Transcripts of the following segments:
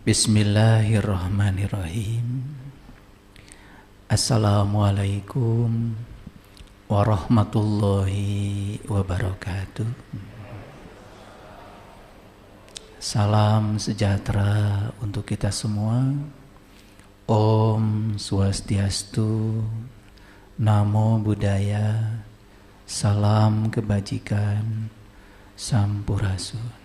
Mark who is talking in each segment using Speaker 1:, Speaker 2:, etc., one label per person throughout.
Speaker 1: Bismillahirrahmanirrahim. Assalamualaikum warahmatullahi wabarakatuh. Salam sejahtera untuk kita semua. Om Swastiastu, Namo Buddhaya, salam kebajikan, Sampurasun.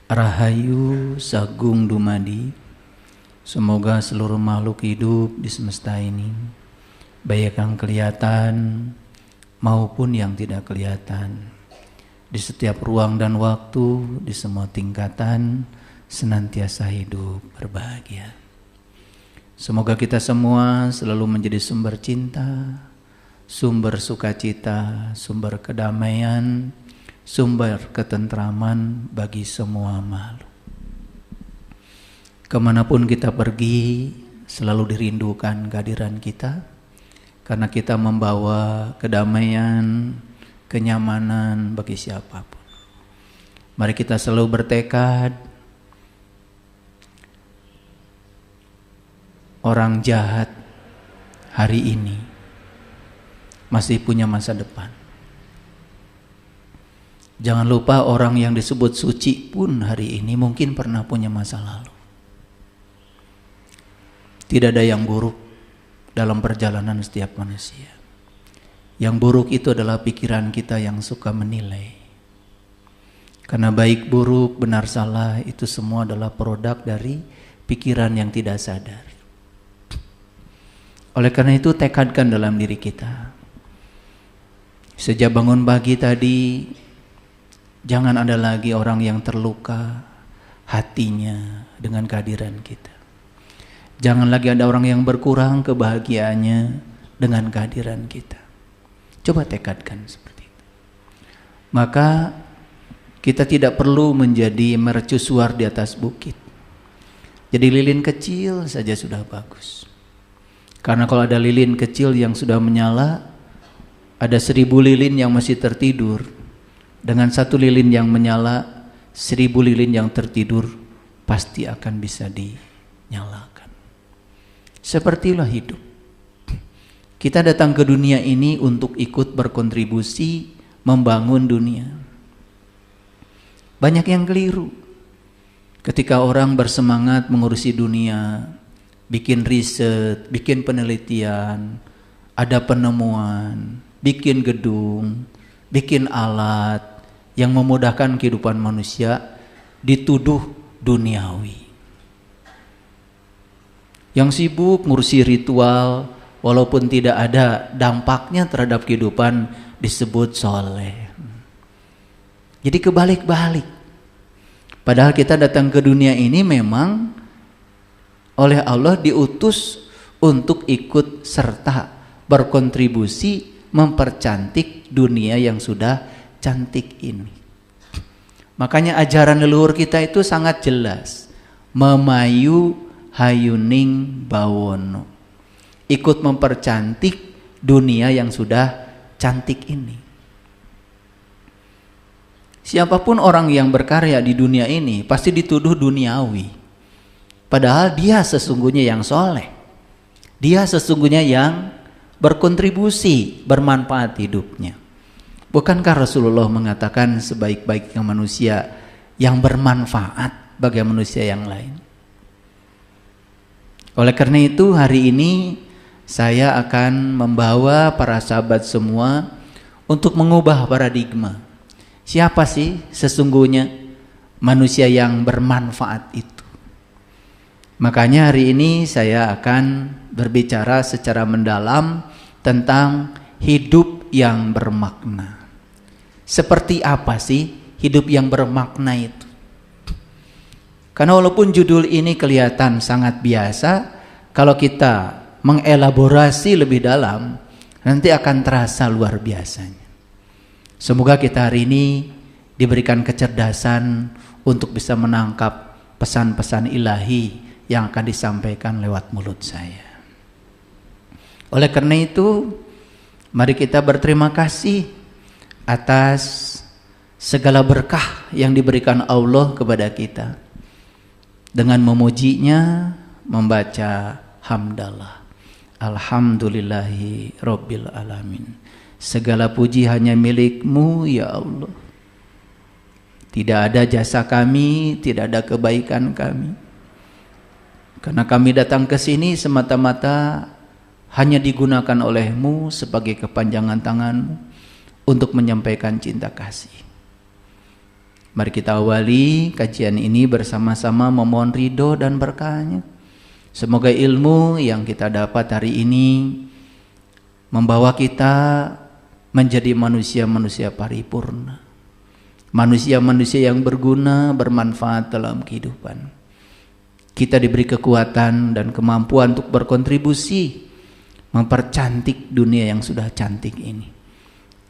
Speaker 1: Rahayu Sagung Dumadi. Semoga seluruh makhluk hidup di semesta ini, baik yang kelihatan maupun yang tidak kelihatan, di setiap ruang dan waktu, di semua tingkatan, senantiasa hidup berbahagia. Semoga kita semua selalu menjadi sumber cinta, sumber sukacita, sumber kedamaian, sumber ketentraman bagi semua makhluk. Kemanapun kita pergi, selalu dirindukan kehadiran kita, karena kita membawa kedamaian, kenyamanan bagi siapapun. Mari kita selalu bertekad, orang jahat hari ini masih punya masa depan. Jangan lupa orang yang disebut suci pun hari ini mungkin pernah punya masa lalu. Tidak ada yang buruk dalam perjalanan setiap manusia. Yang buruk itu adalah pikiran kita yang suka menilai. Karena baik buruk, benar salah itu semua adalah produk dari pikiran yang tidak sadar. Oleh karena itu tekadkan dalam diri kita. Sejak bangun pagi tadi, jangan ada lagi orang yang terluka hatinya dengan kehadiran kita. Jangan lagi ada orang yang berkurang kebahagiaannya dengan kehadiran kita. Coba tekadkan seperti itu. Maka kita tidak perlu menjadi mercusuar di atas bukit. Jadi lilin kecil saja sudah bagus. Karena kalau ada lilin kecil yang sudah menyala, ada 1000 lilin yang masih tertidur. Dengan 1 lilin yang menyala, 1000 lilin yang tertidur pasti akan bisa dinyalakan. Sepertilah hidup. Kita datang ke dunia ini untuk ikut berkontribusi membangun dunia. Banyak yang keliru. Ketika orang bersemangat mengurusi dunia, bikin riset, bikin penelitian, ada penemuan, bikin gedung, bikin alat yang memudahkan kehidupan manusia, dituduh duniawi. Yang sibuk ngurusi ritual walaupun tidak ada dampaknya terhadap kehidupan disebut soleh. Jadi kebalik-balik. Padahal kita datang ke dunia ini memang oleh Allah diutus untuk ikut serta berkontribusi mempercantik dunia yang sudah cantik ini. Makanya ajaran leluhur kita itu sangat jelas. Memayu hayuning bawono. Ikut mempercantik dunia yang sudah cantik ini. Siapapun orang yang berkarya di dunia ini pasti dituduh duniawi. Padahal dia sesungguhnya yang soleh. Dia sesungguhnya yang berkontribusi, bermanfaat hidupnya. Bukankah Rasulullah mengatakan sebaik-baiknya manusia yang bermanfaat bagi manusia yang lain? Oleh karena itu hari ini saya akan membawa para sahabat semua untuk mengubah paradigma. Siapa sih sesungguhnya manusia yang bermanfaat itu? Makanya hari ini saya akan berbicara secara mendalam tentang hidup yang bermakna. Seperti apa sih hidup yang bermakna itu? Karena walaupun judul ini kelihatan sangat biasa, kalau kita mengelaborasi lebih dalam, nanti akan terasa luar biasanya. Semoga kita hari ini diberikan kecerdasan untuk bisa menangkap pesan-pesan ilahi yang akan disampaikan lewat mulut saya. Oleh karena itu, mari kita berterima kasih atas segala berkah yang diberikan Allah kepada kita. dengan memujinya, membaca hamdalah. Alhamdulillahi Rabbil Alamin. Segala puji hanya milik-Mu ya Allah. Tidak ada jasa kami, tidak ada kebaikan kami. Karena kami datang ke sini semata-mata hanya digunakan oleh-Mu sebagai kepanjangan tangan-Mu untuk menyampaikan cinta kasih. Mari kita awali kajian ini bersama-sama memohon ridho dan berkah-Nya. Semoga ilmu yang kita dapat hari ini membawa kita menjadi manusia-manusia paripurna. Manusia-manusia yang berguna, bermanfaat dalam kehidupan. Kita diberi kekuatan dan kemampuan untuk berkontribusi mempercantik dunia yang sudah cantik ini.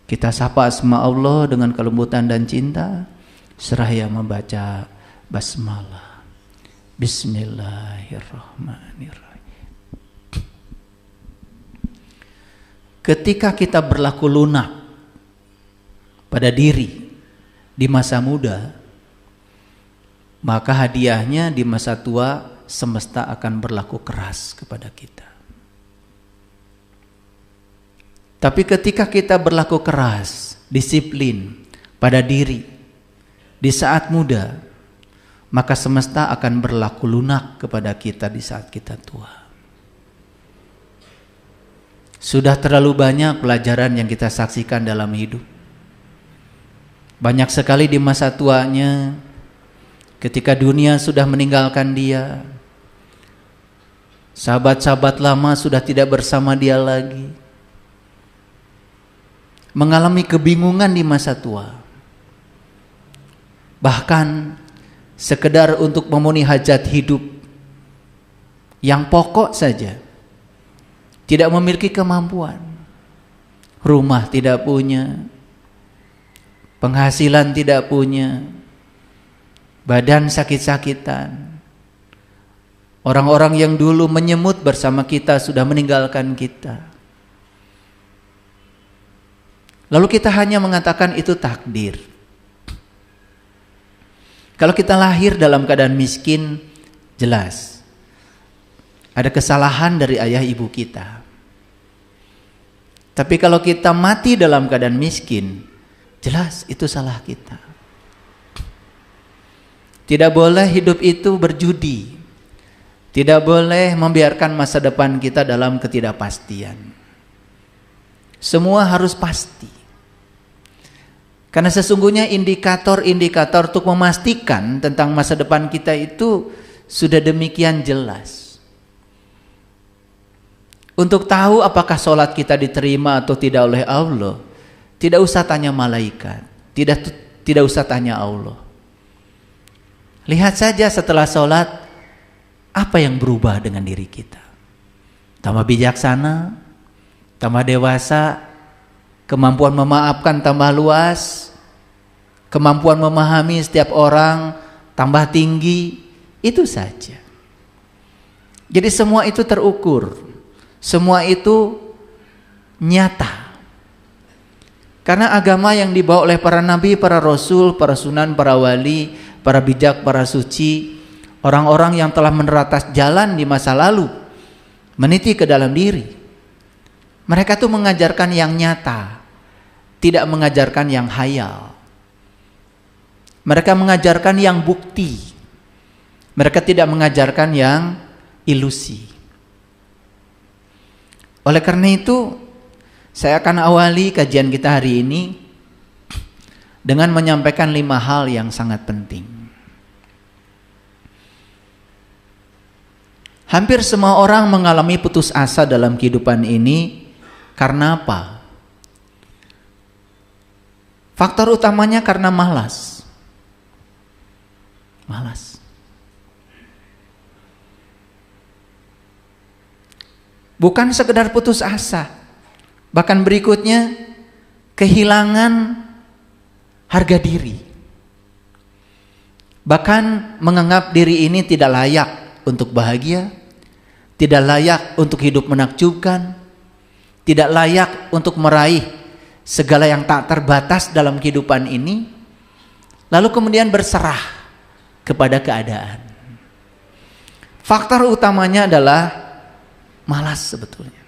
Speaker 1: Kita sapa asma Allah dengan kelembutan dan cinta, seraya membaca basmalah. Bismillahirrahmanirrahim. Ketika kita berlaku lunak pada diri di masa muda, maka hadiahnya di masa tua semesta akan berlaku keras kepada kita. Tapi ketika kita berlaku keras, disiplin pada diri di saat muda, maka semesta akan berlaku lunak kepada kita di saat kita tua. Sudah terlalu banyak pelajaran yang kita saksikan dalam hidup. Banyak sekali di masa tuanya, ketika dunia sudah meninggalkan dia, sahabat-sahabat lama sudah tidak bersama dia lagi, mengalami kebingungan di masa tua. Bahkan sekedar untuk memenuhi hajat hidup yang pokok saja, tidak memiliki kemampuan. Rumah tidak punya, penghasilan tidak punya, badan sakit-sakitan. Orang-orang yang dulu menyemut bersama kita sudah meninggalkan kita. Lalu kita hanya mengatakan itu takdir. Kalau kita lahir dalam keadaan miskin, jelas ada kesalahan dari ayah ibu kita. Tapi kalau kita mati dalam keadaan miskin, jelas itu salah kita. Tidak boleh hidup itu berjudi. Tidak boleh membiarkan masa depan kita dalam ketidakpastian. Semua harus pasti. Karena sesungguhnya indikator-indikator untuk memastikan tentang masa depan kita itu sudah demikian jelas. Untuk tahu apakah sholat kita diterima atau tidak oleh Allah, tidak usah tanya malaikat, tidak usah tanya Allah. Lihat saja setelah sholat, apa yang berubah dengan diri kita. Tambah bijaksana, tambah dewasa, kemampuan memaafkan tambah luas, kemampuan memahami setiap orang tambah tinggi, itu saja. Jadi semua itu terukur, semua itu nyata. Karena agama yang dibawa oleh para nabi, para rasul, para sunan, para wali, para bijak, para suci, orang-orang yang telah meneratas jalan di masa lalu, meniti ke dalam diri. Mereka tuh mengajarkan yang nyata, tidak mengajarkan yang hayal. Mereka mengajarkan yang bukti. Mereka tidak mengajarkan yang ilusi. Oleh karena itu, saya akan awali kajian kita hari ini dengan menyampaikan 5 hal yang sangat penting. Hampir semua orang mengalami putus asa dalam kehidupan ini. Karena apa? Faktor utamanya karena malas. Malas. Bukan sekedar putus asa, bahkan berikutnya kehilangan harga diri. Bahkan menganggap diri ini tidak layak untuk bahagia, tidak layak untuk hidup menakjubkan, tidak layak untuk meraih segala yang tak terbatas dalam kehidupan ini, lalu kemudian berserah kepada keadaan. Faktor utamanya adalah malas sebetulnya.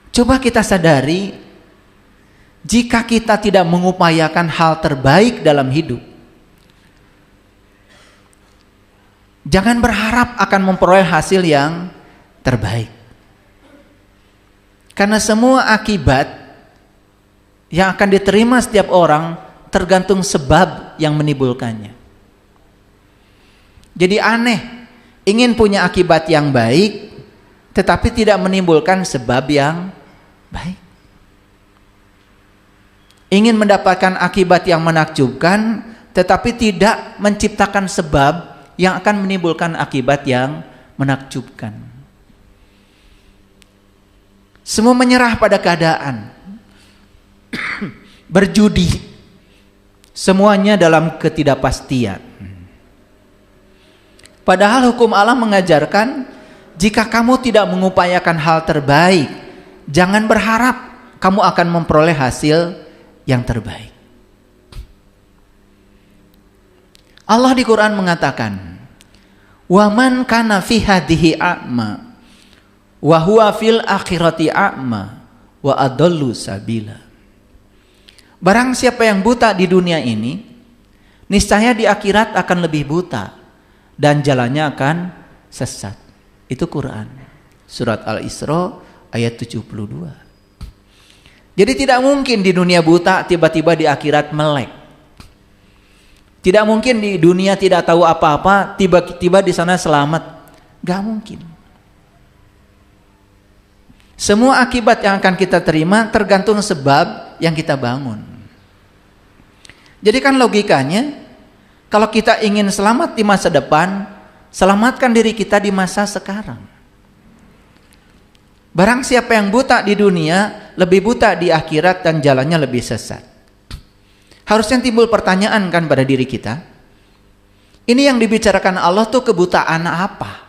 Speaker 1: Coba kita sadari, jika kita tidak mengupayakan hal terbaik dalam hidup, jangan berharap akan memperoleh hasil yang terbaik. Karena semua akibat yang akan diterima setiap orang tergantung sebab yang menimbulkannya. Jadi aneh, ingin punya akibat yang baik, tetapi tidak menimbulkan sebab yang baik. Ingin mendapatkan akibat yang menakjubkan, tetapi tidak menciptakan sebab yang akan menimbulkan akibat yang menakjubkan. Semua menyerah pada keadaan. Berjudi. Semuanya dalam ketidakpastian. Padahal hukum Allah mengajarkan, jika kamu tidak mengupayakan hal terbaik, jangan berharap kamu akan memperoleh hasil yang terbaik. Allah di Quran mengatakan, "Wa man kana fi hadhihi a'ma wa huwa fil akhirati a'ma wa adallu sabila." Barang siapa yang buta di dunia ini, niscaya di akhirat akan lebih buta dan jalannya akan sesat. Itu Quran. Surat Al-Isra ayat 72. Jadi tidak mungkin di dunia buta tiba-tiba di akhirat melek. Tidak mungkin di dunia tidak tahu apa-apa tiba-tiba di sana selamat. Gak mungkin. Semua akibat yang akan kita terima tergantung sebab yang kita bangun. Jadi kan logikanya, kalau kita ingin selamat di masa depan, selamatkan diri kita di masa sekarang. Barang siapa yang buta di dunia, lebih buta di akhirat dan jalannya lebih sesat. Harusnya timbul pertanyaan kan pada diri kita, ini yang dibicarakan Allah tuh kebutaan apa?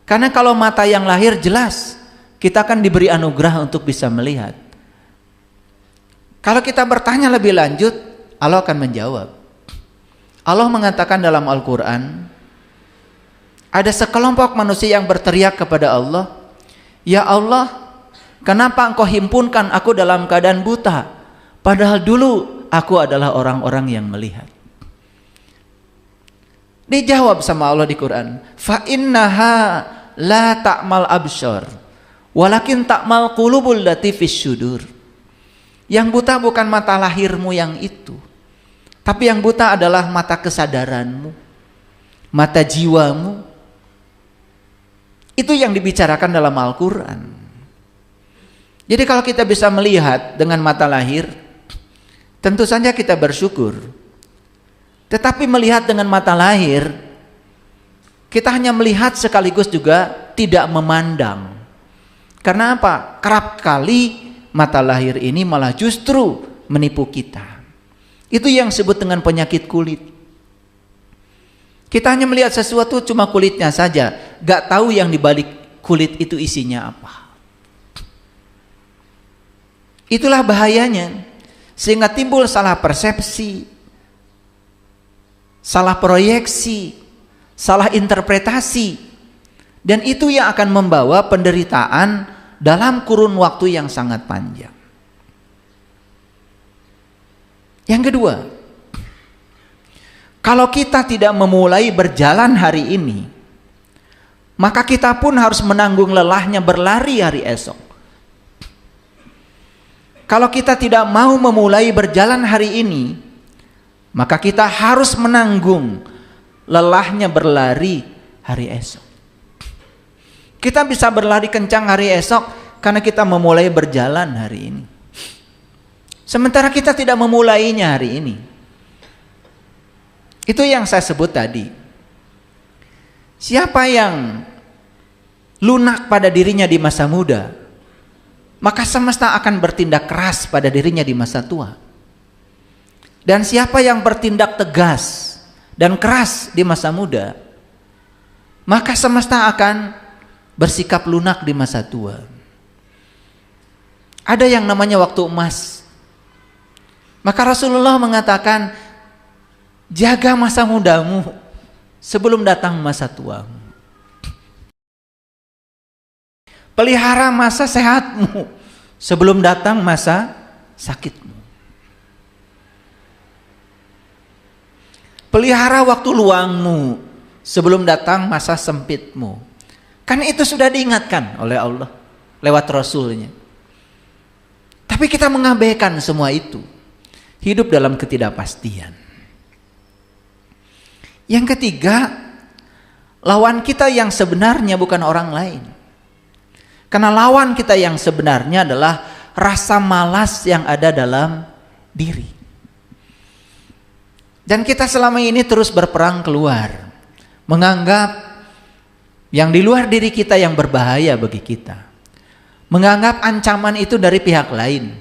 Speaker 1: Karena kalau mata yang lahir jelas, kita akan diberi anugerah untuk bisa melihat. Kalau kita bertanya lebih lanjut, Allah akan menjawab. Allah mengatakan dalam Al-Quran, ada sekelompok manusia yang berteriak kepada Allah, "Ya Allah, kenapa engkau himpunkan aku dalam keadaan buta? Padahal dulu aku adalah orang-orang yang melihat." Dijawab sama Allah di Quran, "Fa innaha la ta'mal absyar, walakin ta'mal qulubul lati fis syudur." Yang buta bukan mata lahirmu yang itu, tapi yang buta adalah mata kesadaranmu, mata jiwamu. Itu yang dibicarakan dalam Al-Quran. Jadi kalau kita bisa melihat dengan mata lahir, tentu saja kita bersyukur. Tetapi melihat dengan mata lahir, kita hanya melihat sekaligus juga tidak memandang. Karena apa? Kerap kali mata lahir ini malah justru menipu kita. Itu yang disebut dengan penyakit kulit. Kita hanya melihat sesuatu cuma kulitnya saja, gak tahu yang dibalik kulit itu isinya apa. Itulah bahayanya, sehingga timbul salah persepsi, salah proyeksi, salah interpretasi, dan itu yang akan membawa penderitaan dalam kurun waktu yang sangat panjang. Yang kedua, kalau kita tidak memulai berjalan hari ini, maka kita pun harus menanggung lelahnya berlari hari esok. Kalau kita tidak mau memulai berjalan hari ini, maka kita harus menanggung lelahnya berlari hari esok. Kita bisa berlari kencang hari esok karena kita memulai berjalan hari ini. Sementara kita tidak memulainya hari ini. Itu yang saya sebut tadi. Siapa yang lunak pada dirinya di masa muda, maka semesta akan bertindak keras pada dirinya di masa tua. Dan siapa yang bertindak tegas dan keras di masa muda, maka semesta akan bersikap lunak di masa tua. Ada yang namanya waktu emas. Maka Rasulullah mengatakan, Jaga masa mudamu sebelum datang masa tuamu. Pelihara masa sehatmu sebelum datang masa sakitmu. Pelihara waktu luangmu sebelum datang masa sempitmu. Kan itu sudah diingatkan oleh Allah lewat Rasulnya. Tapi kita mengabaikan semua itu. Hidup dalam ketidakpastian. Yang ketiga, lawan kita yang sebenarnya bukan orang lain. Karena lawan kita yang sebenarnya adalah rasa malas yang ada dalam diri. Dan kita selama ini terus berperang keluar, menganggap yang di luar diri kita yang berbahaya bagi kita. Menganggap ancaman itu dari pihak lain.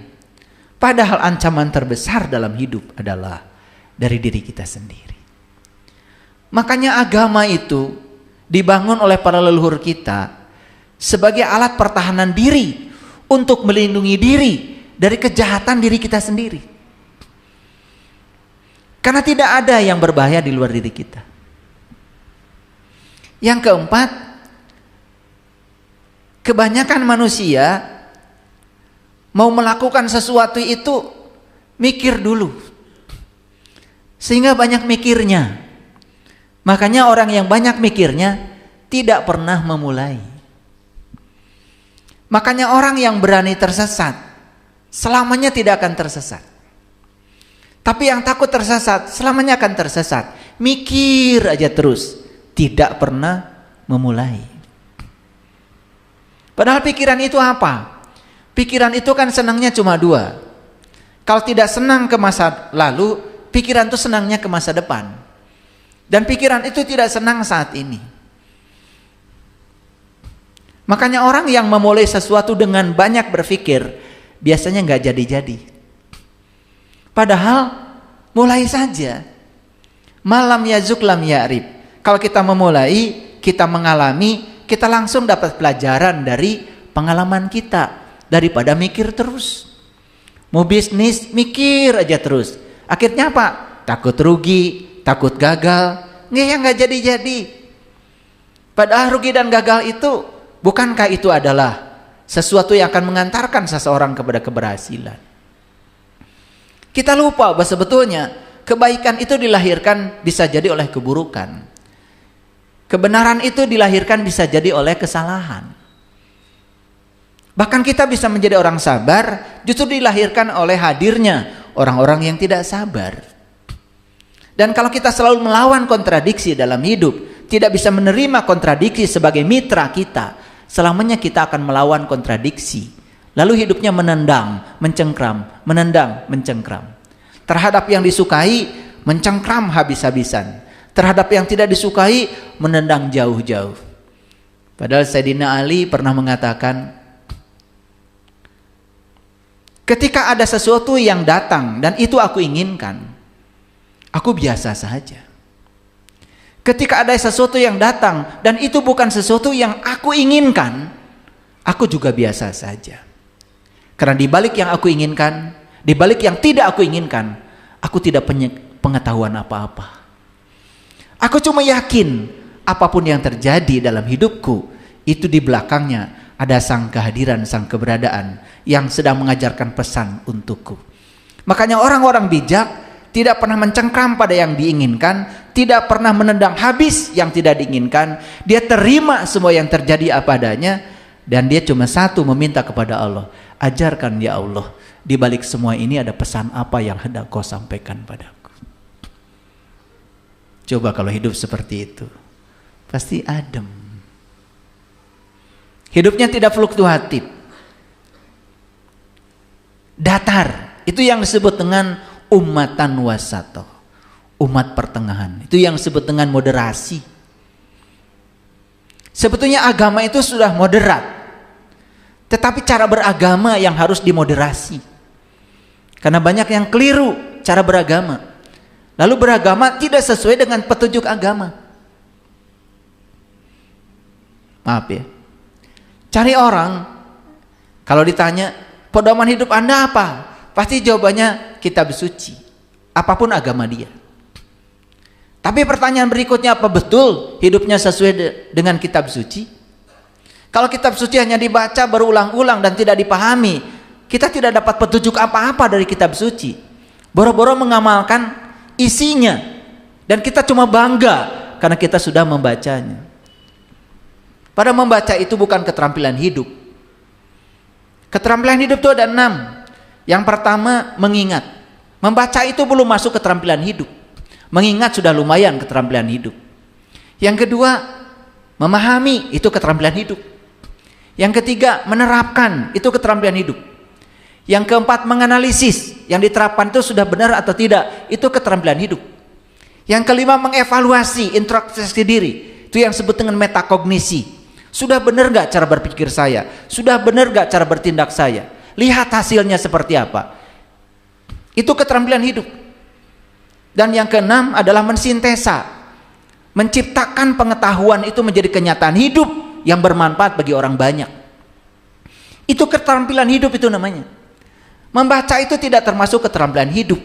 Speaker 1: Padahal ancaman terbesar dalam hidup adalah dari diri kita sendiri. Makanya agama itu dibangun oleh para leluhur kita sebagai alat pertahanan diri untuk melindungi diri dari kejahatan diri kita sendiri. Karena tidak ada yang berbahaya di luar diri kita. Yang keempat, kebanyakan manusia mau melakukan sesuatu itu mikir dulu. Sehingga banyak mikirnya. Makanya orang yang banyak mikirnya tidak pernah memulai. Makanya orang yang berani tersesat selamanya tidak akan tersesat. Tapi yang takut tersesat selamanya akan tersesat. Mikir aja terus, tidak pernah memulai. Padahal pikiran itu apa? Pikiran itu kan senangnya cuma dua. Kalau tidak senang ke masa lalu, pikiran itu senangnya ke masa depan. Dan pikiran itu tidak senang saat ini. Makanya orang yang memulai sesuatu dengan banyak berpikir biasanya nggak jadi-jadi. Padahal mulai saja. Malam yazuk lam ya'rib. Kalau kita memulai, kita mengalami, kita langsung dapat pelajaran dari pengalaman kita daripada mikir terus. Mau bisnis mikir aja terus. Akhirnya apa? Takut rugi. Takut gagal, nggak jadi-jadi. Padahal rugi dan gagal itu, bukankah itu adalah sesuatu yang akan mengantarkan seseorang kepada keberhasilan? Kita lupa bahwa sebetulnya kebaikan itu dilahirkan bisa jadi oleh keburukan. Kebenaran itu dilahirkan bisa jadi oleh kesalahan. Bahkan kita bisa menjadi orang sabar justru dilahirkan oleh hadirnya orang-orang yang tidak sabar. Dan kalau kita selalu melawan kontradiksi dalam hidup, tidak bisa menerima kontradiksi sebagai mitra kita, selamanya kita akan melawan kontradiksi. Lalu hidupnya menendang, mencengkram, menendang, mencengkram. Terhadap yang disukai, mencengkram habis-habisan. Terhadap yang tidak disukai, menendang jauh-jauh. Padahal Sayyidina Ali pernah mengatakan, ketika ada sesuatu yang datang dan itu aku inginkan, aku biasa saja. Ketika ada sesuatu yang datang dan itu bukan sesuatu yang aku inginkan, aku juga biasa saja. Karena di balik yang aku inginkan, di balik yang tidak aku inginkan, aku tidak punya pengetahuan apa-apa. Aku cuma yakin apapun yang terjadi dalam hidupku, itu di belakangnya ada sang kehadiran, sang keberadaan yang sedang mengajarkan pesan untukku. Makanya orang-orang bijak tidak pernah mencengkram pada yang diinginkan, tidak pernah menendang habis yang tidak diinginkan. Dia terima semua yang terjadi apa adanya, dan dia cuma satu meminta kepada Allah, ajarkan ya Allah, di balik semua ini ada pesan apa yang hendak kau sampaikan padaku. Coba kalau hidup seperti itu, pasti adem. Hidupnya tidak fluktuatif, datar. Itu yang disebut dengan ummatan wasato, umat pertengahan. Itu yang disebut dengan moderasi. Sebetulnya agama itu sudah moderat, tetapi cara beragama yang harus dimoderasi. Karena banyak yang keliru cara beragama, lalu beragama tidak sesuai dengan petunjuk agama. Maaf ya, cari orang, kalau ditanya pedoman hidup Anda apa, pasti jawabannya kitab suci, apapun agama dia. Tapi pertanyaan berikutnya, apa betul hidupnya sesuai dengan kitab suci? Kalau kitab suci hanya dibaca berulang-ulang dan tidak dipahami, kita tidak dapat petunjuk apa-apa dari kitab suci. Boro-boro mengamalkan isinya, dan kita cuma bangga karena kita sudah membacanya. Pada membaca itu bukan keterampilan hidup. Keterampilan hidup itu ada 6. Yang pertama, mengingat. Membaca itu belum masuk keterampilan hidup. Mengingat sudah lumayan keterampilan hidup. Yang kedua, memahami, itu keterampilan hidup. Yang ketiga, menerapkan, itu keterampilan hidup. Yang keempat, menganalisis, yang diterapkan itu sudah benar atau tidak, itu keterampilan hidup. Yang kelima, mengevaluasi, introspeksi diri, itu yang disebut dengan metakognisi. Sudah benar gak cara berpikir saya? Sudah benar gak cara bertindak saya? Lihat hasilnya seperti apa. Itu keterampilan hidup. Dan yang keenam adalah mensintesa, menciptakan pengetahuan itu menjadi kenyataan hidup yang bermanfaat bagi orang banyak. Itu keterampilan hidup itu namanya. Membaca itu tidak termasuk keterampilan hidup.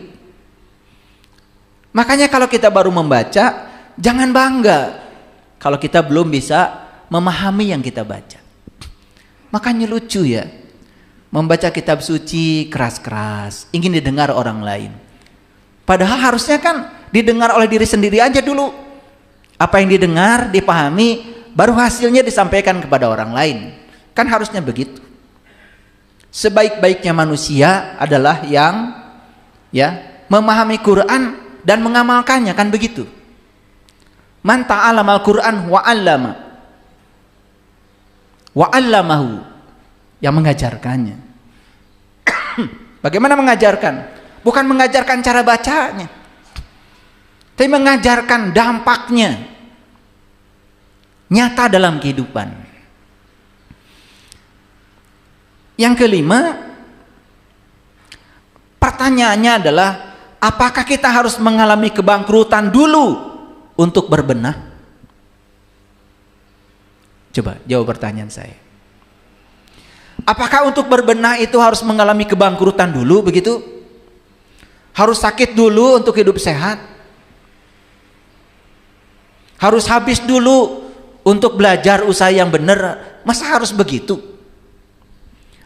Speaker 1: Makanya kalau kita baru membaca, jangan bangga kalau kita belum bisa memahami yang kita baca. Makanya lucu ya, membaca kitab suci keras-keras, ingin didengar orang lain. Padahal harusnya kan didengar oleh diri sendiri aja dulu. Apa yang didengar, dipahami, baru hasilnya disampaikan kepada orang lain. Kan harusnya begitu. Sebaik-baiknya manusia adalah yang memahami Quran dan mengamalkannya, kan begitu. Man ta'alamal Quran wa 'allamahu, yang mengajarkannya. Bagaimana mengajarkan? Bukan mengajarkan cara bacanya, tapi mengajarkan dampaknya nyata dalam kehidupan. Yang kelima, pertanyaannya adalah, apakah kita harus mengalami kebangkrutan dulu untuk berbenah? Coba jawab pertanyaan saya. Apakah untuk berbenah itu harus mengalami kebangkrutan dulu begitu? Harus sakit dulu untuk hidup sehat? Harus habis dulu untuk belajar usaha yang benar? Masa harus begitu?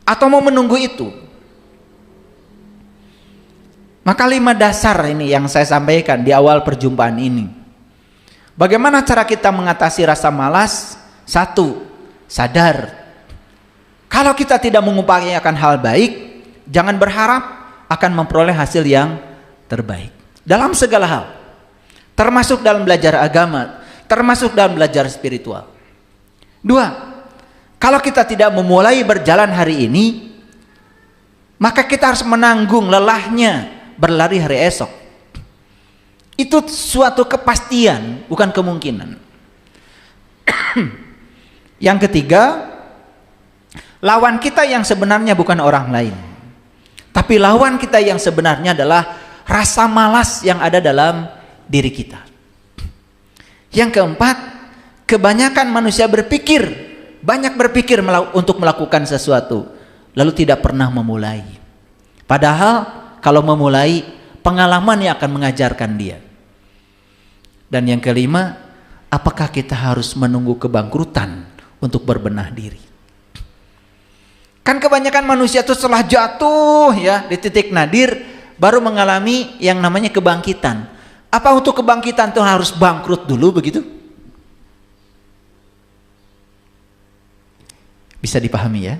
Speaker 1: Atau mau menunggu itu? Maka 5 dasar ini yang saya sampaikan di awal perjumpaan ini. Bagaimana cara kita mengatasi rasa malas? 1, sadar. Kalau kita tidak mengupayakan hal baik, jangan berharap akan memperoleh hasil yang terbaik dalam segala hal, termasuk dalam belajar agama, termasuk dalam belajar spiritual. 2, kalau kita tidak memulai berjalan hari ini, maka kita harus menanggung lelahnya berlari hari esok. Itu suatu kepastian, bukan kemungkinan. Yang ketiga, lawan kita yang sebenarnya bukan orang lain, tapi lawan kita yang sebenarnya adalah rasa malas yang ada dalam diri kita. Yang keempat, kebanyakan manusia banyak berpikir untuk melakukan sesuatu, lalu tidak pernah memulai. Padahal kalau memulai, pengalaman yang akan mengajarkan dia. Dan yang kelima, apakah kita harus menunggu kebangkrutan untuk berbenah diri? Kan kebanyakan manusia itu setelah jatuh ya di titik nadir baru mengalami yang namanya kebangkitan. Apa untuk kebangkitan itu harus bangkrut dulu begitu? Bisa dipahami ya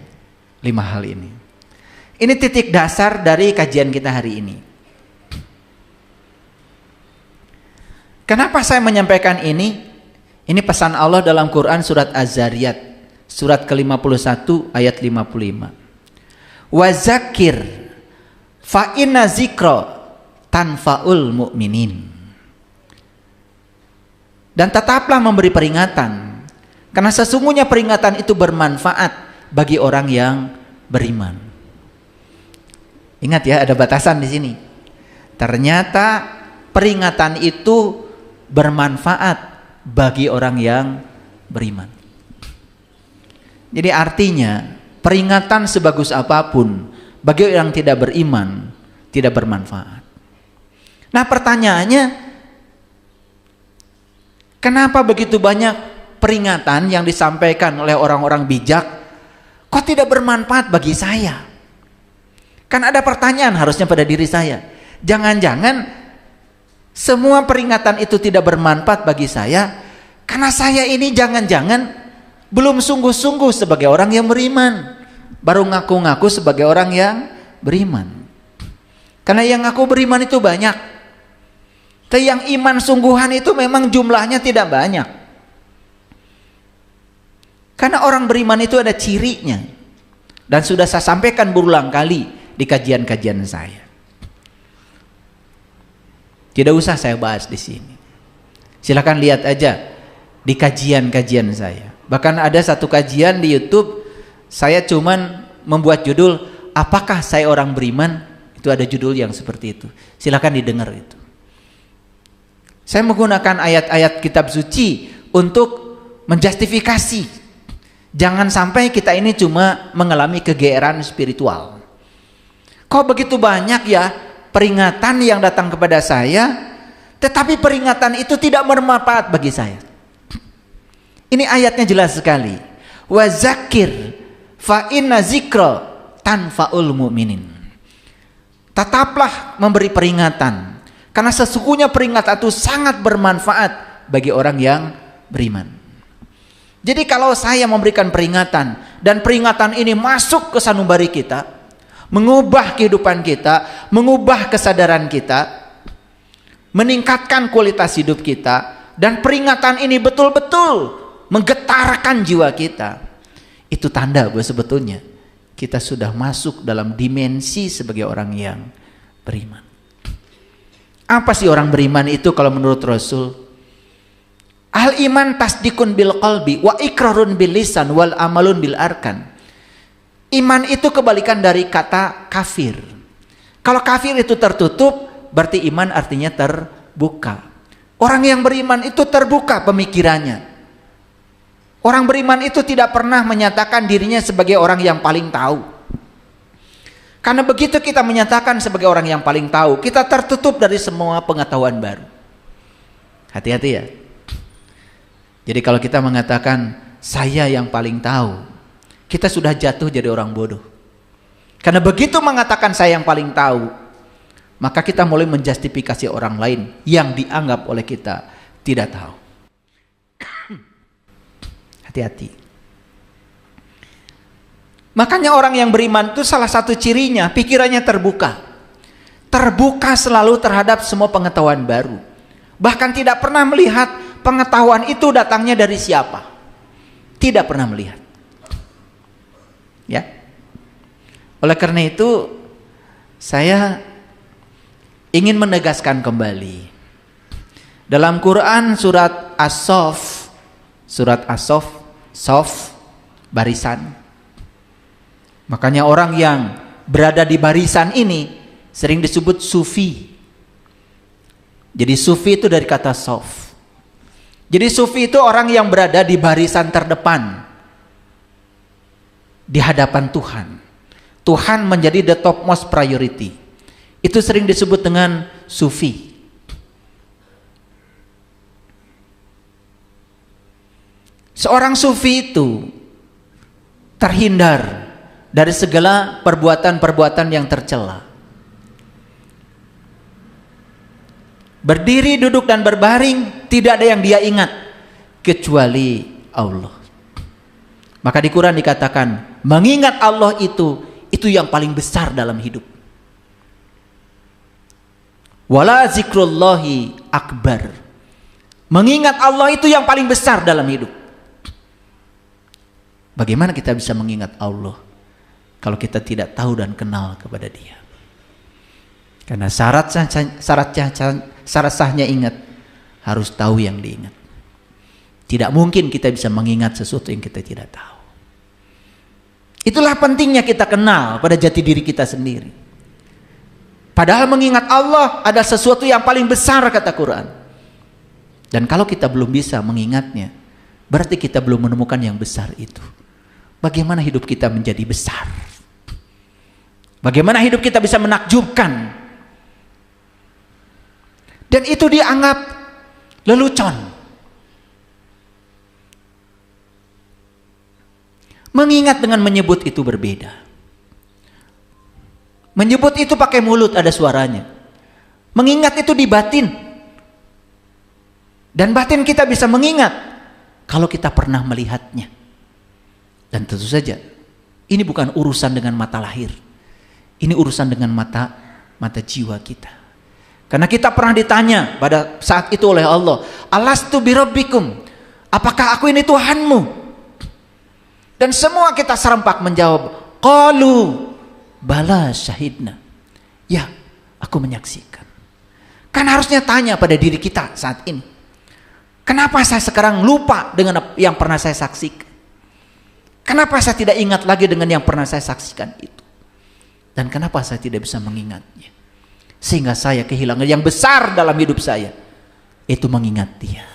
Speaker 1: 5 hal ini. Ini titik dasar dari kajian kita hari ini. Kenapa saya menyampaikan ini? Ini pesan Allah dalam Quran surat Az-Zariyat. Surat ke-51 ayat 55. Wa zakir fa inna zikra tanfaul mu'minin. Dan tetaplah memberi peringatan, karena sesungguhnya peringatan itu bermanfaat bagi orang yang beriman. Ingat ya, ada batasan di sini. Ternyata peringatan itu bermanfaat bagi orang yang beriman. Jadi artinya peringatan sebagus apapun bagi orang tidak beriman tidak bermanfaat. Nah pertanyaannya, Kenapa begitu banyak peringatan yang disampaikan oleh orang-orang bijak kok tidak bermanfaat bagi saya? Kan ada pertanyaan harusnya pada diri saya. Jangan-jangan semua peringatan itu tidak bermanfaat bagi saya karena saya ini jangan-jangan belum sungguh-sungguh sebagai orang yang beriman, baru ngaku-ngaku sebagai orang yang beriman. Karena yang ngaku beriman itu banyak, tapi yang iman sungguhan itu memang jumlahnya tidak banyak. Karena orang beriman itu ada cirinya, dan sudah saya sampaikan berulang kali di kajian-kajian saya. Tidak usah saya bahas di sini. Silakan lihat aja di kajian-kajian saya. Bahkan ada satu kajian di YouTube, saya cuman membuat judul, apakah saya orang beriman? Itu ada judul yang seperti itu. Silakan didengar itu. Saya menggunakan ayat-ayat kitab suci untuk menjustifikasi. Jangan sampai kita ini cuma mengalami kegeeran spiritual. Kok begitu banyak ya peringatan yang datang kepada saya, tetapi peringatan itu tidak bermanfaat bagi saya. Ini ayatnya jelas sekali. Wa zakir fa inna zikra tanfaul mu'minin. Tetaplah memberi peringatan, karena sesungguhnya peringatan itu sangat bermanfaat bagi orang yang beriman. Jadi kalau saya memberikan peringatan dan peringatan ini masuk ke sanubari kita, mengubah kehidupan kita, mengubah kesadaran kita, meningkatkan kualitas hidup kita, dan peringatan ini betul-betul menggetarkan jiwa kita, itu tanda bahwa sebetulnya kita sudah masuk dalam dimensi sebagai orang yang beriman. Apa sih orang beriman itu kalau menurut Rasul? Al iman tasdikun bil qalbi wa ikrarun bil lisan wal amalun bil arkan. Iman itu kebalikan dari kata kafir. Kalau kafir itu tertutup, berarti iman artinya terbuka. Orang yang beriman itu terbuka pemikirannya. Orang beriman itu tidak pernah menyatakan dirinya sebagai orang yang paling tahu. Karena begitu kita menyatakan sebagai orang yang paling tahu, kita tertutup dari semua pengetahuan baru. Hati-hati ya. Jadi kalau kita mengatakan saya yang paling tahu, kita sudah jatuh jadi orang bodoh. Karena begitu mengatakan saya yang paling tahu, maka kita mulai menjustifikasi orang lain yang dianggap oleh kita tidak tahu. Hati-hati. Makanya orang yang beriman itu salah satu cirinya pikirannya terbuka. Terbuka selalu terhadap semua pengetahuan baru. Bahkan tidak pernah melihat pengetahuan itu datangnya dari siapa. Tidak pernah melihat. Ya. Oleh karena itu saya ingin menegaskan kembali. Dalam Quran surat As-Saff, Sof, barisan. Makanya orang yang berada di barisan ini sering disebut sufi. Jadi sufi itu dari kata sof. Jadi sufi itu orang yang berada di barisan terdepan di hadapan Tuhan. Tuhan menjadi the topmost priority. Itu sering disebut dengan sufi. Seorang sufi itu terhindar dari segala perbuatan-perbuatan yang tercela. Berdiri, duduk, dan berbaring tidak ada yang dia ingat kecuali Allah. Maka di Quran dikatakan mengingat Allah itu yang paling besar dalam hidup. Wala zikrullahi akbar. Mengingat Allah itu yang paling besar dalam hidup. Bagaimana kita bisa mengingat Allah kalau kita tidak tahu dan kenal kepada Dia? Karena syarat sahnya ingat harus tahu yang diingat. Tidak mungkin kita bisa mengingat sesuatu yang kita tidak tahu. Itulah pentingnya kita kenal pada jati diri kita sendiri. Padahal mengingat Allah ada sesuatu yang paling besar kata Quran. Dan kalau kita belum bisa mengingatnya, berarti kita belum menemukan yang besar itu. Bagaimana hidup kita menjadi besar? Bagaimana hidup kita bisa menakjubkan? Dan itu dianggap lelucon. Mengingat dengan menyebut itu berbeda. Menyebut itu pakai mulut ada suaranya. Mengingat itu di batin. Dan batin kita bisa mengingat kalau kita pernah melihatnya. Dan tentu saja ini bukan urusan dengan mata lahir. Ini urusan dengan mata jiwa kita. Karena kita pernah ditanya pada saat itu oleh Allah, alastu birabbikum, apakah aku ini Tuhanmu? Dan semua kita serempak menjawab, qalu bala syahidna. Ya, aku menyaksikan. Kan harusnya tanya pada diri kita saat ini, kenapa saya sekarang lupa dengan yang pernah saya saksikan? Kenapa saya tidak ingat lagi dengan yang pernah saya saksikan itu? Dan kenapa saya tidak bisa mengingatnya? Sehingga saya kehilangan yang besar dalam hidup saya, itu mengingat Dia.